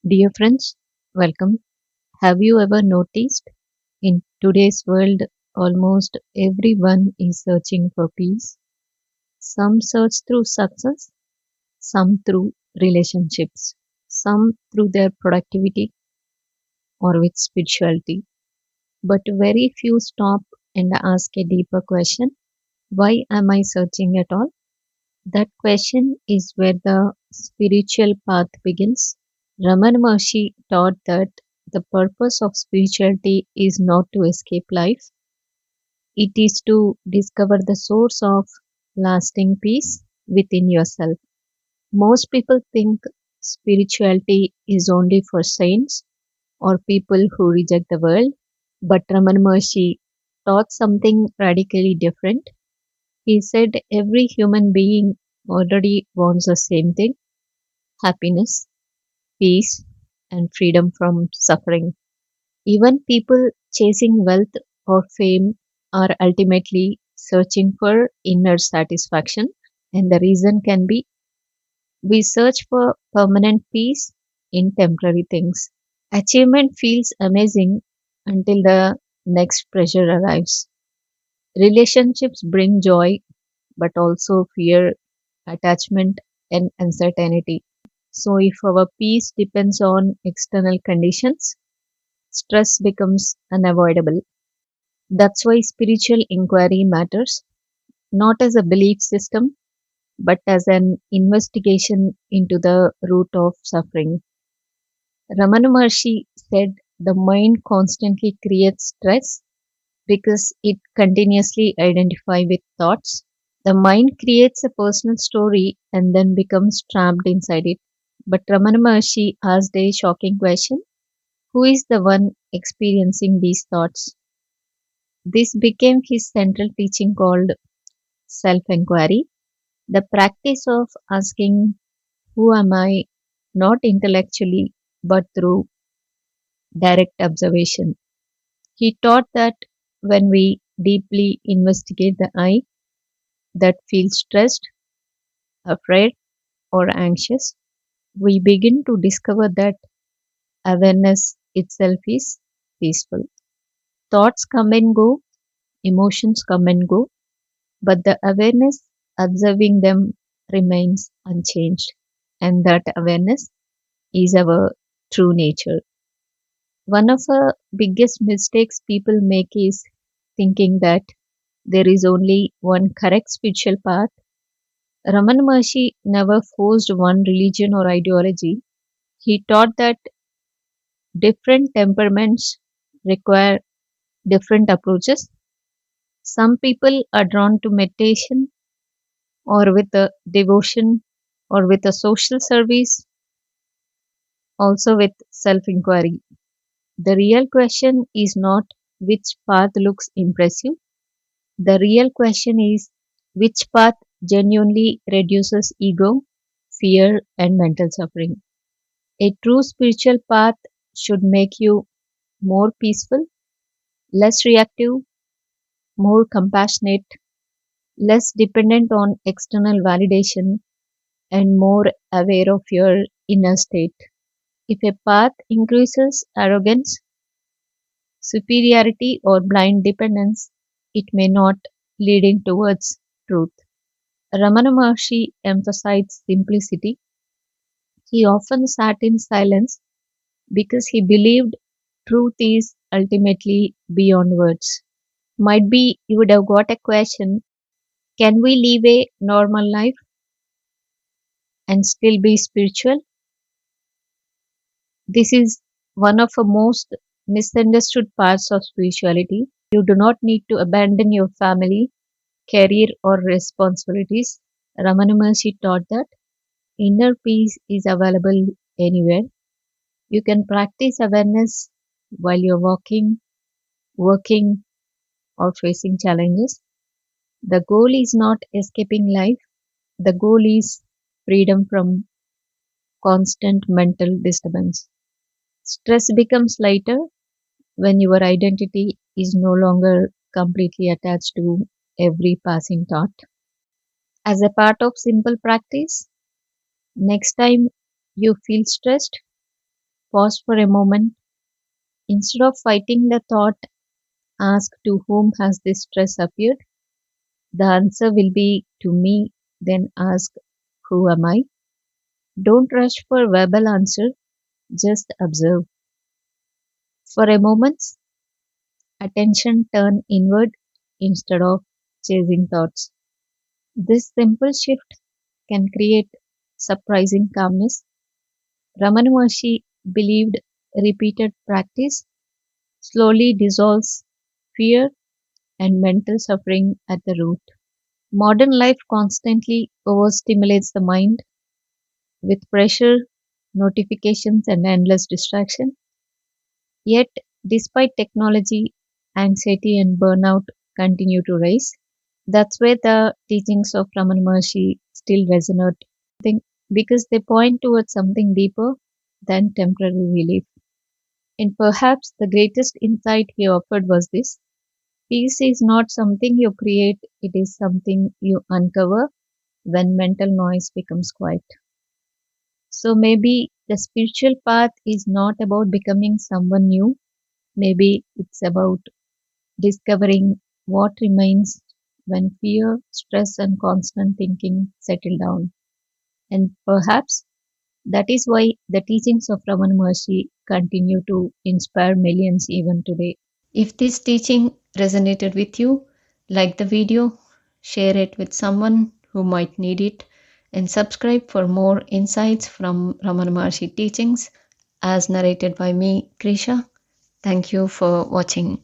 Dear friends, welcome. Have you ever noticed in today's world, almost everyone is searching for peace? Some search through success, some through relationships, some through their productivity or with spirituality. But very few stop and ask a deeper question: why am I searching at all? That question is where the spiritual path begins. Ramana Maharshi taught that the purpose of spirituality is not to escape life, it is to discover the source of lasting peace within yourself. Most people think spirituality is only for saints or people who reject the world, but Ramana Maharshi taught something radically different. He said every human being already wants the same thing: happiness, peace, and freedom from suffering. Even people chasing wealth or fame are ultimately searching for inner satisfaction, and the reason can be we search for permanent peace in temporary things. Achievement feels amazing until the next pressure arrives. Relationships bring joy but also fear, attachment, and uncertainty. So, if our peace depends on external conditions, stress becomes unavoidable. That's why spiritual inquiry matters, not as a belief system, but as an investigation into the root of suffering. Ramana Maharshi said the mind constantly creates stress because it continuously identifies with thoughts. The mind creates a personal story and then becomes trapped inside it. But Ramana Maharshi asked a shocking question: who is the one experiencing these thoughts? This became his central teaching called self inquiry, the practice of asking, who am I, not intellectually, but through direct observation. He taught that when we deeply investigate the I that feels stressed, afraid, or anxious, we begin to discover that awareness itself is peaceful. Thoughts come and go, emotions come and go, but the awareness observing them remains unchanged. And that awareness is our true nature. One of the biggest mistakes people make is thinking that there is only one correct spiritual path. Ramana Maharshi never forced one religion or ideology. He taught that different temperaments require different approaches. Some people are drawn to meditation or with a devotion or with a social service, also with self inquiry. The real question is not which path looks impressive. The real question is which path genuinely reduces ego, fear, and mental suffering. A true spiritual path should make you more peaceful, less reactive, more compassionate, less dependent on external validation, and more aware of your inner state. If a path increases arrogance, superiority, or blind dependence, it may not leading towards truth. Ramana Maharshi emphasized simplicity. He often sat in silence because he believed truth is ultimately beyond words. Might be you would have got a question: can we live a normal life and still be spiritual? This is one of the most misunderstood parts of spirituality. You do not need to abandon your family, career, or responsibilities. Ramana Maharshi taught that inner peace is available anywhere. You can practice awareness while you're walking, working, or facing challenges. The goal is not escaping life, the goal is freedom from constant mental disturbance. Stress becomes lighter when your identity is no longer completely attached to every passing thought. As a part of simple practice, next time you feel stressed, pause for a moment. Instead of fighting the thought, ask to whom has this stress appeared? The answer will be to me, then ask who am I? Don't rush for verbal answer, just observe. For a moment, attention turn inward instead of chasing thoughts. This simple shift can create surprising calmness. Ramana Maharshi believed repeated practice slowly dissolves fear and mental suffering at the root. Modern life constantly overstimulates the mind with pressure, notifications, and endless distraction. Yet, despite technology, anxiety and burnout continue to rise. That's where the teachings of Ramana Maharshi still resonate. Think because they point towards something deeper than temporary relief. And perhaps the greatest insight he offered was this: peace is not something you create, it is something you uncover when mental noise becomes quiet. So maybe the spiritual path is not about becoming someone new, maybe it's about discovering what remains when fear, stress, and constant thinking settle down. And perhaps that is why the teachings of Ramana Maharshi continue to inspire millions even today. If this teaching resonated with you, like the video, share it with someone who might need it, and subscribe for more insights from Ramana Maharshi teachings as narrated by me, Krisha. Thank you for watching.